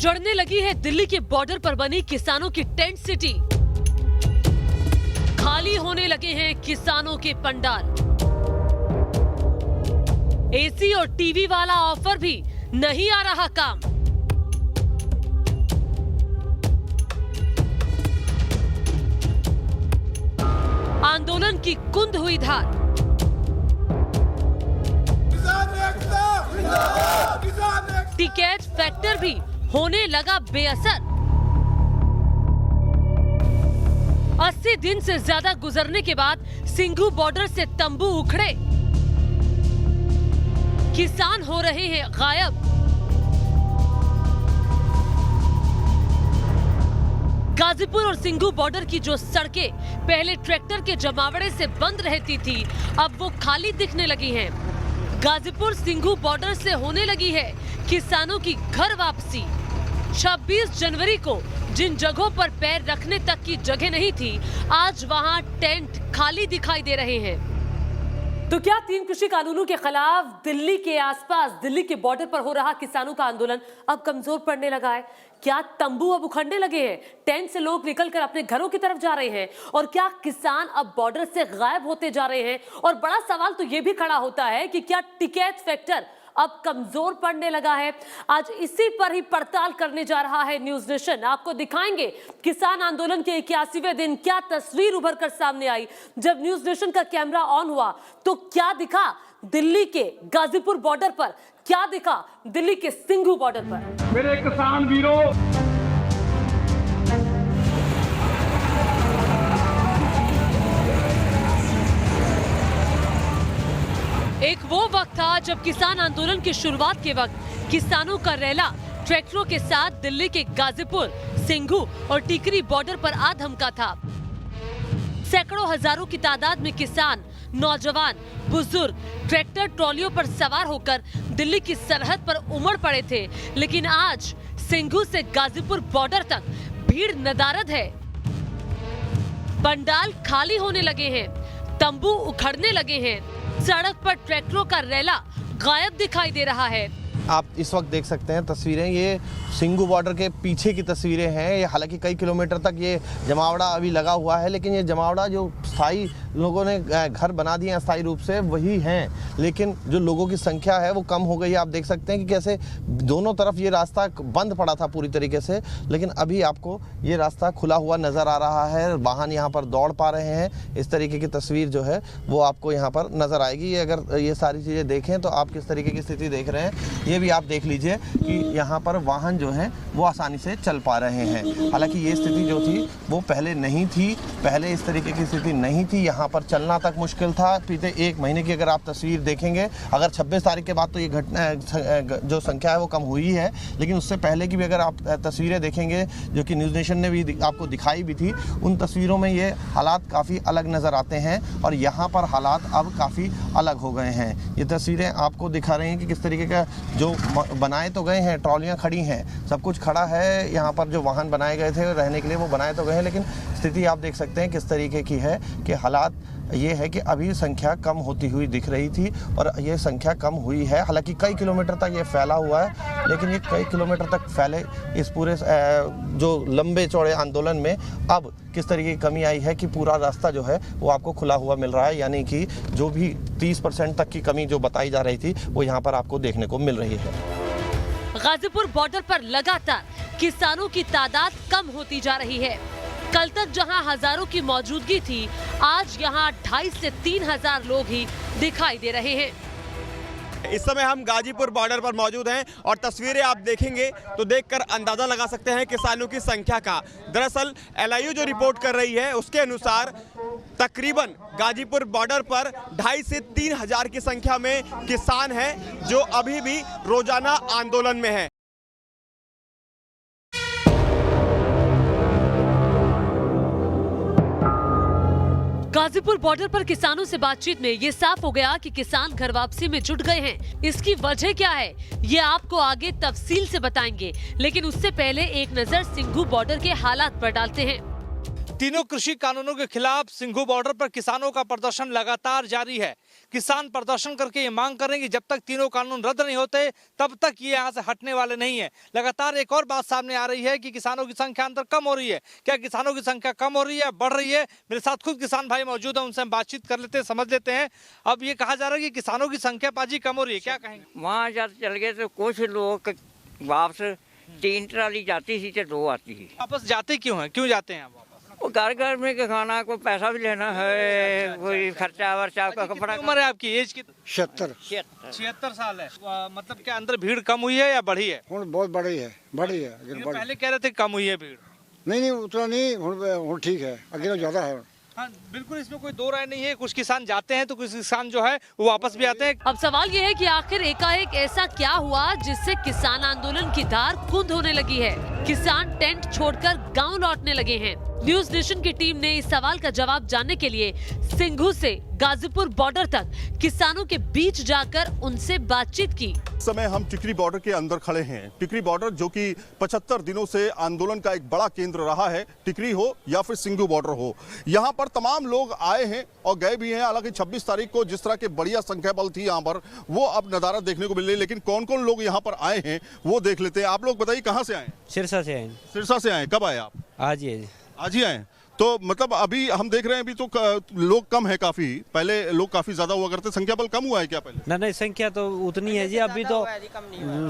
उजड़ने लगी है दिल्ली के बॉर्डर पर बनी किसानों की टेंट सिटी। खाली होने लगे हैं किसानों के पंडाल। एसी और टीवी वाला ऑफर भी नहीं आ रहा काम। आंदोलन की कुंद हुई धार। टिकट फैक्टर भी होने लगा बेअसर। 80 दिन से ज्यादा गुजरने के बाद सिंघू बॉर्डर से तंबू उखड़े। किसान हो रहे हैं गायब। गाजीपुर और सिंघू बॉर्डर की जो सड़कें पहले ट्रैक्टर के जमावड़े से बंद रहती थी, अब वो खाली दिखने लगी हैं। गाजीपुर सिंघू बॉर्डर से होने लगी है किसानों की घर वापसी। 26 जनवरी को जिन जगहों पर पैर रखने तक की जगह नहीं थी, आज वहां टेंट खाली दिखाई दे रहे हैं। तो क्या 3 कृषि कानूनों के खिलाफ दिल्ली के आसपास, दिल्ली के बॉर्डर पर हो रहा किसानों का आंदोलन अब कमजोर पड़ने लगा है? क्या तंबू अब उखड़ने लगे हैं? टेंट से लोग निकलकर अपने घरों की तरफ जा रहे हैं? और क्या किसान अब बॉर्डर से गायब होते जा रहे हैं? और बड़ा सवाल तो यह भी खड़ा होता है कि क्या टिकट फैक्टर अब कमजोर पड़ने लगा है? आज इसी पर ही पड़ताल करने जा रहा है न्यूज नेशन। आपको दिखाएंगे किसान आंदोलन के 81वें दिन क्या तस्वीर उभर कर सामने आई। जब न्यूज नेशन का कैमरा ऑन हुआ तो क्या दिखा दिल्ली के गाजीपुर बॉर्डर पर, क्या दिखा दिल्ली के सिंघू बॉर्डर पर। मेरे किसान वीरों, एक वो वक्त था जब किसान आंदोलन की शुरुआत के वक्त किसानों का रैला ट्रैक्टरों के साथ दिल्ली के गाजीपुर, सिंघू और टिकरी बॉर्डर पर आ धमका था। सैकड़ों हजारों की तादाद में किसान, नौजवान, बुजुर्ग ट्रैक्टर ट्रॉलियों पर सवार होकर दिल्ली की सरहद पर उमड़ पड़े थे। लेकिन आज सिंघू से गाजीपुर बॉर्डर तक भीड़ नदारद है। पंडाल खाली होने लगे हैं, तंबू उखड़ने लगे हैं, सड़क पर ट्रैक्टरों का रैला गायब दिखाई दे रहा है। आप इस वक्त देख सकते हैं तस्वीरें, ये सिंघू बॉर्डर के पीछे की तस्वीरें हैं। ये हालांकि कई किलोमीटर तक ये जमावड़ा अभी लगा हुआ है, लेकिन ये जमावड़ा जो स्थायी लोगों ने घर बना दिए हैं अस्थायी रूप से, वही हैं। लेकिन जो लोगों की संख्या है वो कम हो गई है। आप देख सकते हैं कि कैसे दोनों तरफ ये रास्ता बंद पड़ा था पूरी तरीके से, लेकिन अभी आपको ये रास्ता खुला हुआ नज़र आ रहा है। वाहन यहाँ पर दौड़ पा रहे हैं। इस तरीके की तस्वीर जो है वो आपको यहाँ पर नज़र आएगी। ये अगर ये सारी चीज़ें देखें तो आप किस तरीके की स्थिति देख रहे हैं, ये भी आप देख लीजिए कि यहाँ पर वाहन जो है वो आसानी से चल पा रहे हैं। हालांकि ये स्थिति जो थी वो पहले नहीं थी, पहले इस तरीके की स्थिति नहीं थी। यहाँ पर चलना तक मुश्किल था। बीते 1 महीने की अगर आप तस्वीर देखेंगे, अगर 26 तारीख के बाद तो ये घटना जो संख्या है वो कम हुई है, लेकिन उससे पहले की भी अगर आप तस्वीरें देखेंगे जो कि न्यूज़ नेशन ने भी आपको दिखाई भी थी, उन तस्वीरों में ये हालात काफ़ी अलग नज़र आते हैं और यहाँ पर हालात अब काफ़ी अलग हो गए हैं। ये तस्वीरें आपको दिखा रही हैं कि किस तरीके का जो बनाए तो गए हैं, ट्रॉलियाँ खड़ी हैं, सब कुछ खड़ा है। यहाँ पर जो वाहन बनाए गए थे रहने के लिए वो बनाए तो गए हैं, लेकिन स्थिति आप देख सकते हैं किस तरीके की है कि हालात ये है कि अभी संख्या कम होती हुई दिख रही थी और ये संख्या कम हुई है। हालांकि कई किलोमीटर तक ये फैला हुआ है, लेकिन ये कई किलोमीटर तक फैले इस पूरे जो लंबे चौड़े आंदोलन में अब किस तरीके की कमी आई है कि पूरा रास्ता जो है वो आपको खुला हुआ मिल रहा है। यानी कि जो भी 30% तक की कमी जो बताई जा रही थी वो यहाँ पर आपको देखने को मिल रही है। गाजीपुर बॉर्डर पर लगातार किसानों की तादाद कम होती जा रही है। कल तक जहां हजारों की मौजूदगी थी, आज यहां 2,500 से 3,000 लोग ही दिखाई दे रहे हैं। इस समय हम गाजीपुर बॉर्डर पर मौजूद हैं और तस्वीरें आप देखेंगे तो देखकर अंदाजा लगा सकते हैं किसानों की संख्या का। दरअसल LIU जो रिपोर्ट कर रही है उसके अनुसार तकरीबन गाजीपुर बॉर्डर पर 2,500 से 3,000 की संख्या में किसान हैं जो अभी भी रोजाना आंदोलन में हैं। गाजीपुर बॉर्डर पर किसानों से बातचीत में ये साफ हो गया कि किसान घर वापसी में जुट गए हैं। इसकी वजह क्या है ये आपको आगे तफसील से बताएंगे, लेकिन उससे पहले एक नजर सिंघू बॉर्डर के हालात पर डालते हैं। तीनों कृषि कानूनों के खिलाफ सिंघू बॉर्डर पर किसानों का प्रदर्शन लगातार जारी है। किसान प्रदर्शन करके ये मांग कर रहे हैं कि जब तक तीनों कानून रद्द नहीं होते तब तक ये यहाँ से हटने वाले नहीं है। लगातार एक और बात सामने आ रही है कि किसानों की संख्या अंदर कम हो रही है। क्या किसानों की संख्या कम हो रही है, बढ़ रही है? मेरे साथ खुद किसान भाई मौजूद है, उनसे हम बातचीत कर लेते हैं, समझ लेते हैं। अब ये कहा जा रहा है कि किसानों की संख्या पाजी कम हो रही है, क्या कहेंगे? वहाँ जब चल गए तो कुछ लोग वापस 3 ट्राली जाती थी तो 2 आती थी। वापस जाते क्यों हैं, क्यों जाते हैं आप वापस? वो घर में के खाना को पैसा भी लेना है, कोई खर्चा वर्चा का कपड़ा। उम्र है आपकी, एज की? 76 साल है। मतलब क्या अंदर भीड़ कम हुई है या बढ़ी है? बहुत बड़ी है, बड़ी है। पहले कह रहे थे कम हुई है भीड़। नहीं उतना नहीं, ठीक है, अगले ज्यादा है। हाँ बिल्कुल, इसमें कोई दो राय नहीं है। कुछ किसान जाते हैं तो कुछ किसान जो है वो वापस भी आते हैं। अब सवाल ये है कि आखिर एकाएक ऐसा क्या हुआ जिससे किसान आंदोलन की धार कुंद होने लगी है। किसान टेंट छोड़कर गांव लौटने लगे हैं। न्यूज नेशन की टीम ने इस सवाल का जवाब जानने के लिए सिंघू से गाजीपुर बॉर्डर तक किसानों के बीच जाकर उनसे बातचीत की। इस समय हम टिकरी बॉर्डर के अंदर खड़े हैं। टिकरी बॉर्डर जो कि 75 दिनों से आंदोलन का एक बड़ा केंद्र रहा है, टिकरी हो या फिर सिंघू बॉर्डर हो। यहाँ पर तमाम लोग आए हैं और गए भी हैं। हालांकि 26 तारीख को जिस तरह के बढ़िया संख्या बल थी यहाँ पर, वो अब नज़ारा देखने को मिल रही है। लेकिन कौन कौन लोग यहाँ पर आए हैं वो देख लेते हैं। आप लोग बताइए कहाँ से आए? सिरसा से आए। सिरसा से आए। कब आए आप? आज ही आए। तो मतलब अभी हम देख रहे हैं अभी तो लोग कम है काफी। पहले लोग काफी ज्यादा हुआ करते, संख्या बल कम हुआ है क्या पहले? नहीं, संख्या तो उतनी है जी। अभी तो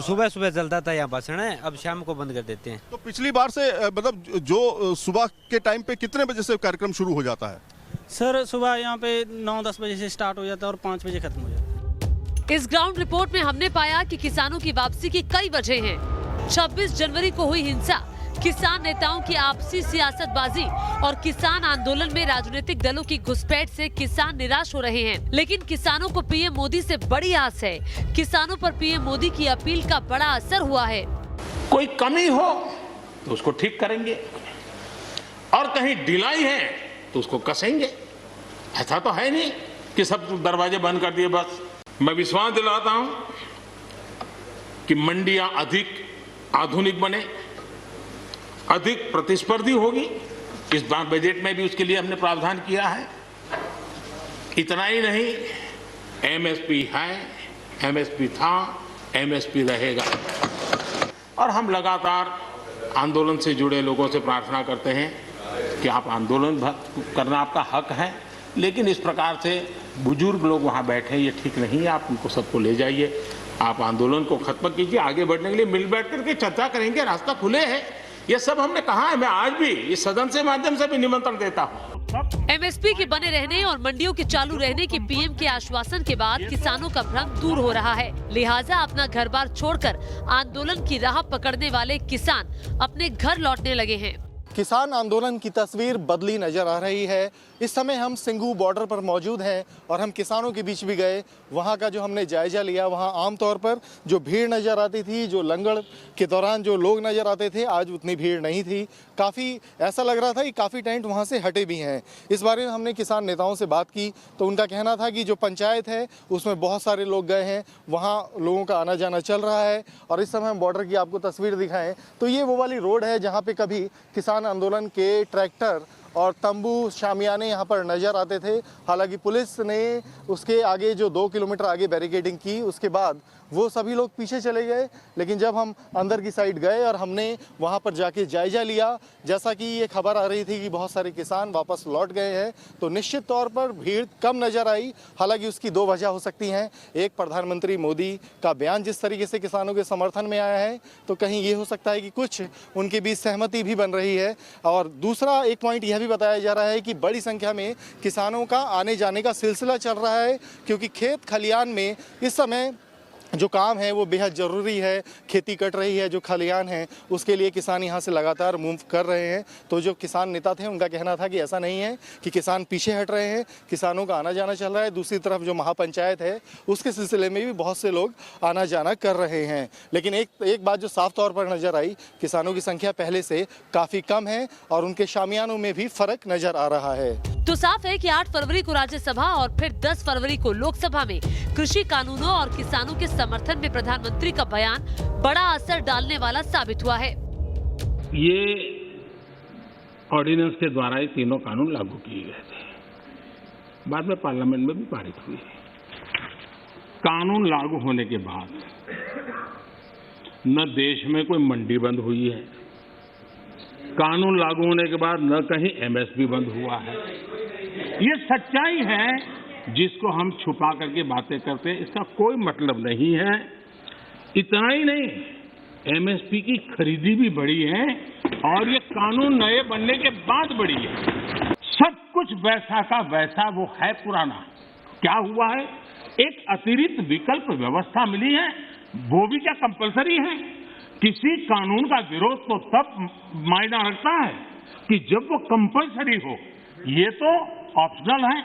सुबह चलता था यहाँ भाषण है, अब शाम को बंद कर देते हैं। तो पिछली बार से मतलब जो सुबह के टाइम पे कितने बजे से कार्यक्रम शुरू हो जाता है? सर सुबह यहाँ पे 9-10 बजे से स्टार्ट हो जाता है और 5 बजे खत्म हो जाता है। इस ग्राउंड रिपोर्ट में हमने पाया कि किसानों की वापसी की कई वजह हैं। 26 जनवरी को हुई हिंसा, किसान नेताओं की आपसी सियासतबाजी और किसान आंदोलन में राजनीतिक दलों की घुसपैठ से किसान निराश हो रहे हैं। लेकिन किसानों को पीएम मोदी से बड़ी आस है। किसानों पर पीएम मोदी की अपील का बड़ा असर हुआ है। कोई कमी हो तो उसको ठीक करेंगे और कहीं ढिलाई है तो उसको कसेंगे। ऐसा तो है नहीं कि सब दरवाजे बंद कर दिए बस। मैं विश्वास दिलाता हूं कि मंडियां अधिक आधुनिक बने, अधिक प्रतिस्पर्धी होगी। इस बार बजट में भी उसके लिए हमने प्रावधान किया है। इतना ही नहीं, एमएसपी है, एमएसपी था, एमएसपी रहेगा। और हम लगातार आंदोलन से जुड़े लोगों से प्रार्थना करते हैं कि आप आंदोलन करना आपका हक है, लेकिन इस प्रकार से बुजुर्ग लोग वहाँ बैठे ये ठीक नहीं है। आप उनको सबको ले जाइए, आप आंदोलन को खत्म कीजिए। आगे बढ़ने के लिए मिल बैठ करके चर्चा करेंगे, रास्ता खुले है। ये सब हमने कहा है। मैं आज भी इस सदन से माध्यम से भी निमंत्रण देता हूँ। एमएसपी के बने रहने और मंडियों के चालू रहने के पीएम के आश्वासन के बाद किसानों का भ्रम दूर हो रहा है। लिहाजा अपना घर बार छोड़कर आंदोलन की राह पकड़ने वाले किसान अपने घर लौटने लगे हैं। किसान आंदोलन की तस्वीर बदली नजर आ रही है। इस समय हम सिंघू बॉर्डर पर मौजूद हैं और हम किसानों के बीच भी गए। वहाँ का जो हमने जायजा लिया, वहाँ आमतौर पर जो भीड़ नज़र आती थी, जो लंगड़ के दौरान जो लोग नज़र आते थे, आज उतनी भीड़ नहीं थी। काफ़ी ऐसा लग रहा था कि काफ़ी टेंट वहाँ से हटे भी हैं। इस बारे में हमने किसान नेताओं से बात की तो उनका कहना था कि जो पंचायत है उसमें बहुत सारे लोग गए हैं, वहाँ लोगों का आना जाना चल रहा है। और इस समय हम बॉर्डर की आपको तस्वीर दिखाएं तो ये वो वाली रोड है जहाँ पे कभी किसान आंदोलन के ट्रैक्टर और तंबू शामियाने यहाँ पर नज़र आते थे। हालांकि पुलिस ने उसके आगे जो 2 किलोमीटर आगे बैरिकेडिंग की, उसके बाद वो सभी लोग पीछे चले गए। लेकिन जब हम अंदर की साइड गए और हमने वहाँ पर जाके जायजा लिया, जैसा कि ये खबर आ रही थी कि बहुत सारे किसान वापस लौट गए हैं, तो निश्चित तौर पर भीड़ कम नज़र आई। हालांकि उसकी 2 वजह हो सकती हैं। एक, प्रधानमंत्री मोदी का बयान जिस तरीके से किसानों के समर्थन में आया है, तो कहीं ये हो सकता है कि कुछ उनके बीच सहमति भी बन रही है। और दूसरा एक पॉइंट यह भी बताया जा रहा है कि बड़ी संख्या में किसानों का आने जाने का सिलसिला चल रहा है, क्योंकि खेत खलियान में इस समय जो काम है वो बेहद ज़रूरी है। खेती कट रही है, जो खलियान है उसके लिए किसान यहाँ से लगातार मूव कर रहे हैं। तो जो किसान नेता थे उनका कहना था कि ऐसा नहीं है कि किसान पीछे हट रहे हैं, किसानों का आना जाना चल रहा है। दूसरी तरफ जो महापंचायत है उसके सिलसिले में भी बहुत से लोग आना जाना कर रहे हैं। लेकिन एक बात जो साफ तौर पर नज़र आई, किसानों की संख्या पहले से काफ़ी कम है और उनके शामियानों में भी फ़र्क नज़र आ रहा है। तो साफ है कि 8 फरवरी को राज्यसभा और फिर 10 फरवरी को लोकसभा में कृषि कानूनों और किसानों के समर्थन में प्रधानमंत्री का बयान बड़ा असर डालने वाला साबित हुआ है। ये ऑर्डिनेंस के द्वारा ये तीनों कानून लागू किए गए थे। बाद में पार्लियामेंट में भी पारित हुए। कानून लागू होने के बाद न देश में कोई मंडी बंद हुई है, कानून लागू होने के बाद न कहीं एमएसपी बंद हुआ है। ये सच्चाई है जिसको हम छुपा करके बातें करते हैं, इसका कोई मतलब नहीं है। इतना ही नहीं, एमएसपी की खरीदी भी बढ़ी है और ये कानून नए बनने के बाद बढ़ी है। सब कुछ वैसा का वैसा वो है पुराना। क्या हुआ है, एक अतिरिक्त विकल्प व्यवस्था मिली है, वो भी क्या कंपलसरी है। किसी कानून का विरोध तो तब मायना रखता है कि जब वो कंपलसरी हो, ये तो ऑप्शनल है।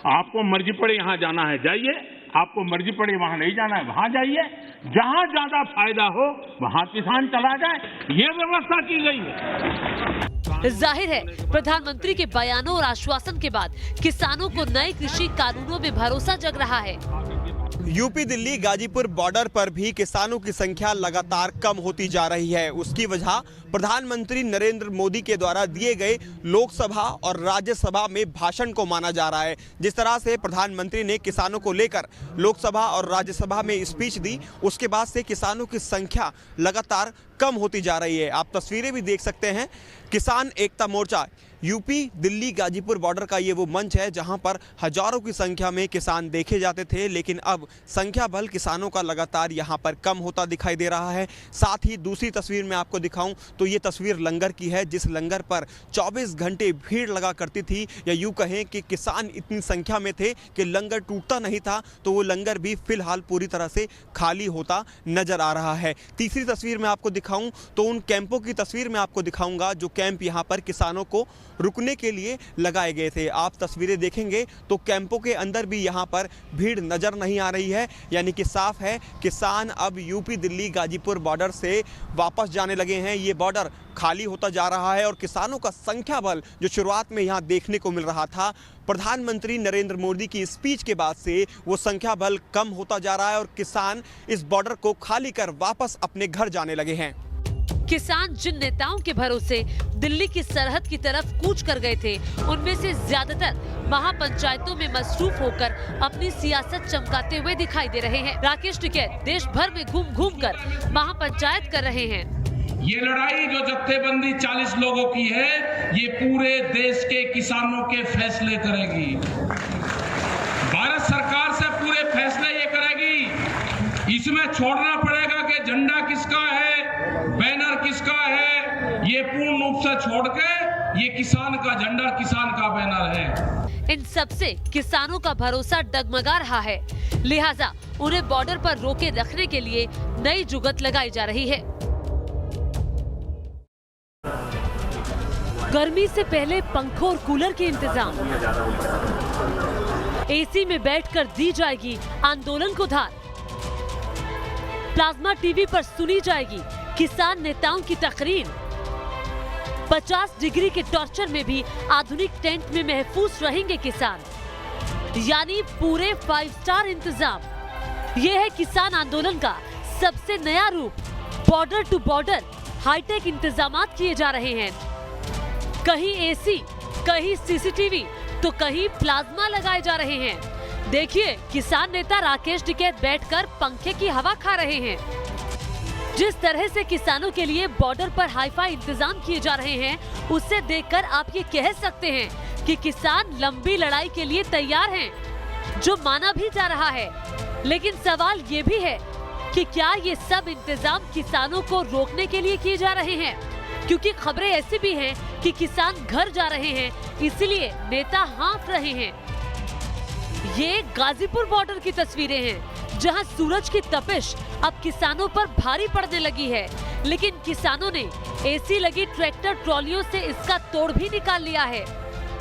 आपको मर्जी पड़े यहां जाना है जाइए, आपको मर्जी पड़े वहां नहीं जाना है वहां जाइए, जहां ज्यादा फायदा हो वहां किसान चला जाए, ये व्यवस्था की गई है। जाहिर है प्रधानमंत्री के बयानों और आश्वासन के बाद किसानों को नए कृषि कानूनों में भरोसा जग रहा है। यूपी दिल्ली गाजीपुर बॉर्डर पर भी किसानों की संख्या लगातार कम होती जा रही है। उसकी वजह प्रधानमंत्री नरेंद्र मोदी के द्वारा दिए गए लोकसभा और राज्यसभा में भाषण को माना जा रहा है। जिस तरह से प्रधानमंत्री ने किसानों को लेकर लोकसभा और राज्यसभा में स्पीच दी, उसके बाद से किसानों की संख्या लगातार कम होती जा रही है। आप तस्वीरें भी देख सकते हैं। किसान एकता मोर्चा यूपी दिल्ली गाजीपुर बॉर्डर का ये वो मंच है जहां पर हजारों की संख्या में किसान देखे जाते थे, लेकिन अब संख्या बल किसानों का लगातार यहां पर कम होता दिखाई दे रहा है। साथ ही दूसरी तस्वीर मैं आपको दिखाऊं तो ये तस्वीर लंगर की है, जिस लंगर पर 24 घंटे भीड़ लगा करती थी, या यूं कहें कि किसान इतनी संख्या में थे कि लंगर टूटता नहीं था, तो वो लंगर भी फिलहाल पूरी तरह से खाली होता नजर आ रहा है। तीसरी तस्वीर मैं आपको दिखाऊं तो उन कैंपों की तस्वीर मैं आपको दिखाऊंगा जो कैंप यहाँ पर किसानों को रुकने के लिए लगाए गए थे। आप तस्वीरें देखेंगे तो कैंपों के अंदर भी यहाँ पर भीड़ नजर नहीं आ रही है, यानी कि साफ है किसान अब यूपी दिल्ली गाजीपुर बॉर्डर से वापस जाने लगे हैं। ये बॉर्डर खाली होता जा रहा है और किसानों का संख्या बल जो शुरुआत में यहाँ देखने को मिल रहा था, प्रधानमंत्री नरेंद्र मोदी की स्पीच के बाद से वो संख्या बल कम होता जा रहा है और किसान इस बॉर्डर को खाली कर वापस अपने घर जाने लगे हैं। किसान जिन नेताओं के भरोसे दिल्ली की सरहद की तरफ कूच कर गए थे, उनमें से ज्यादातर महापंचायतों में मसरूफ होकर अपनी सियासत चमकाते हुए दिखाई दे रहे हैं। राकेश टिकैत देश भर में घूम घूम कर महापंचायत कर रहे हैं। ये लड़ाई जो जत्थेबंदी 40 लोगों की है, ये पूरे देश के किसानों के फैसले करेगी। भारत सरकार से पूरे फैसले ये करेगी। इसमें छोड़ना पड़ेगा कि झंडा किसका है, बैनर किसका है, ये पूर्ण रूप से छोड़ के ये किसान का झंडा, किसान का बैनर है। इन सब से किसानों का भरोसा डगमगा रहा है, लिहाजा उन्हें बॉर्डर पर रोके रखने के लिए नई जुगत लगाई जा रही है। गर्मी से पहले पंखों और कूलर के इंतजाम, एसी में बैठकर दी जाएगी आंदोलन को धार, प्लाज्मा टीवी पर सुनी जाएगी किसान नेताओं की तकरीर, 50 डिग्री के टॉर्चर में भी आधुनिक टेंट में महफूज रहेंगे किसान, यानी पूरे 5 स्टार इंतजाम। ये है किसान आंदोलन का सबसे नया रूप। बॉर्डर टू बॉर्डर हाईटेक इंतजामात किए जा रहे हैं। कहीं एसी, कहीं सीसीटीवी, तो कहीं प्लाज्मा लगाए जा रहे हैं। देखिए किसान नेता राकेश टिकैत बैठकर पंखे की हवा खा रहे हैं। जिस तरह से किसानों के लिए बॉर्डर पर हाईफाई इंतजाम किए जा रहे हैं, उससे देखकर आप ये कह सकते हैं कि किसान लंबी लड़ाई के लिए तैयार हैं, जो माना भी जा रहा है। लेकिन सवाल ये भी है कि क्या ये सब इंतजाम किसानों को रोकने के लिए किए जा रहे हैं? क्योंकि खबरें ऐसी भी हैं कि किसान घर जा रहे हैं, इसलिए नेता हाँफ रहे हैं। ये गाजीपुर बॉर्डर की तस्वीरें हैं, जहां सूरज की तपिश अब किसानों पर भारी पड़ने लगी है, लेकिन किसानों ने एसी लगी ट्रैक्टर ट्रॉलियों से इसका तोड़ भी निकाल लिया है।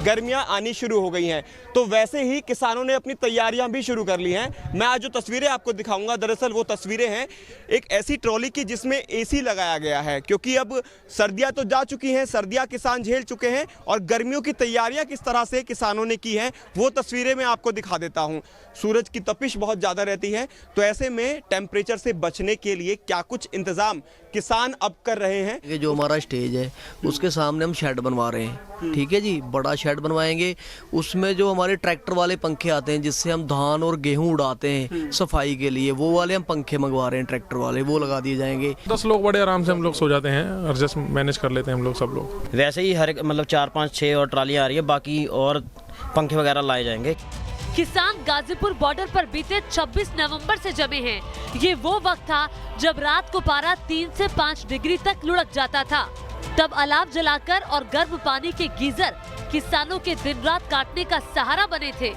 गर्मियां आनी शुरू हो गई हैं। तो वैसे ही किसानों ने अपनी तैयारियां भी शुरू कर ली हैं। मैं आज जो तस्वीरें आपको दिखाऊंगा, दरअसल वो तस्वीरें हैं एक ऐसी ट्रॉली की जिसमें एसी लगाया गया है, क्योंकि अब सर्दियां तो जा चुकी हैं, सर्दियां किसान झेल चुके हैं और गर्मियों की तैयारियां किस तरह से किसानों ने की हैं वो तस्वीरें मैं आपको दिखा देता हूं। सूरज की तपिश बहुत ज़्यादा रहती है, तो ऐसे में टेम्परेचर से बचने के लिए क्या कुछ इंतजाम किसान अब कर रहे हैं। ये जो हमारा स्टेज है उसके सामने हम शेड बनवा रहे हैं, ठीक है जी, बड़ा शेड बनवाएंगे। उसमें जो हमारे ट्रैक्टर वाले पंखे आते हैं जिससे हम धान और गेहूं उड़ाते हैं सफाई के लिए, वो वाले हम पंखे मंगवा रहे हैं, ट्रैक्टर वाले वो लगा दिए जाएंगे। 10 लोग बड़े आराम से हम लोग सो जाते हैं, एडजस्ट मैनेज कर लेते हैं हम लोग सब लोग। वैसे ही हर मतलब 4 5 6 और ट्रालियाँ आ रही है, बाकी और पंखे वगैरह लाए जाएंगे। किसान गाजीपुर बॉर्डर पर बीते 26 नवंबर से जमे हैं। ये वो वक्त था जब रात को पारा 3 से 5 डिग्री तक लुढ़क जाता था। तब अलाव जलाकर और गर्म पानी के गीजर किसानों के दिन रात काटने का सहारा बने थे।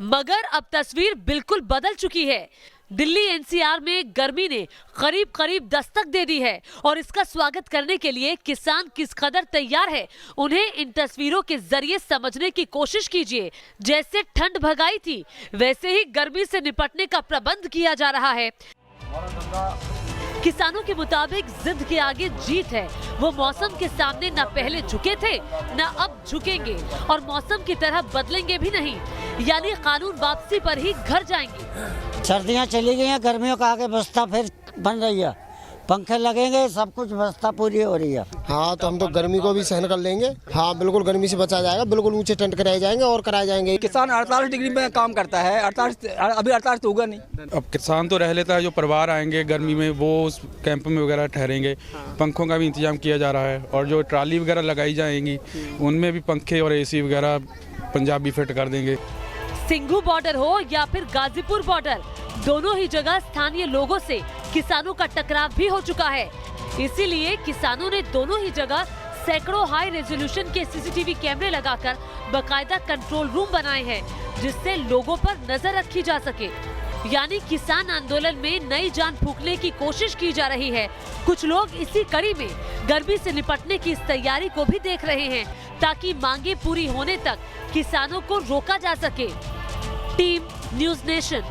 मगर अब तस्वीर बिल्कुल बदल चुकी है। दिल्ली एनसीआर में गर्मी ने करीब करीब दस्तक दे दी है और इसका स्वागत करने के लिए किसान किस कदर तैयार है, उन्हें इन तस्वीरों के जरिए समझने की कोशिश कीजिए। जैसे ठंड भगाई थी वैसे ही गर्मी से निपटने का प्रबंध किया जा रहा है। किसानों के मुताबिक जिद के आगे जीत है। वो मौसम के सामने न पहले झुके थे न अब झुकेंगे और मौसम की तरह बदलेंगे भी नहीं, यानी कानून वापसी पर ही घर जाएंगे। सर्दियाँ चली गई हैं, गर्मियों का आगे व्यवस्था फिर बन रही है, पंखे लगेंगे, सब कुछ व्यवस्था पूरी हो रही है। हाँ, तो हम तो गर्मी को भी सहन कर लेंगे। हाँ, बिल्कुल गर्मी से बचा जाएगा, बिल्कुल ऊंचे टेंट कराए जाएंगे और कराए जाएंगे। किसान 48 डिग्री में काम करता है, 48 तो होगा नहीं। अब किसान तो रह लेता है, जो परिवार आएंगे गर्मी में वो उस कैंप में वगैरह ठहरेंगे। पंखों का भी इंतजाम किया जा रहा है और जो ट्राली वगैरह लगाई जाएंगी उनमें भी पंखे और एसी वगैरह पंजाब भी फिट कर देंगे। सिंघू बॉर्डर हो या फिर गाजीपुर बॉर्डर, दोनों ही जगह स्थानीय लोगों से किसानों का टकराव भी हो चुका है। इसीलिए किसानों ने दोनों ही जगह सैकड़ों हाई रेजोल्यूशन के सीसीटीवी कैमरे लगाकर बकायदा कंट्रोल रूम बनाए हैं, जिससे लोगों पर नजर रखी जा सके। यानी किसान आंदोलन में नई जान फूंकने की कोशिश की जा रही है। कुछ लोग इसी कड़ी में गर्मी से निपटने की इस तैयारी को भी देख रहे हैं, ताकि मांगे पूरी होने तक किसानों को रोका जा सके। Team news nation.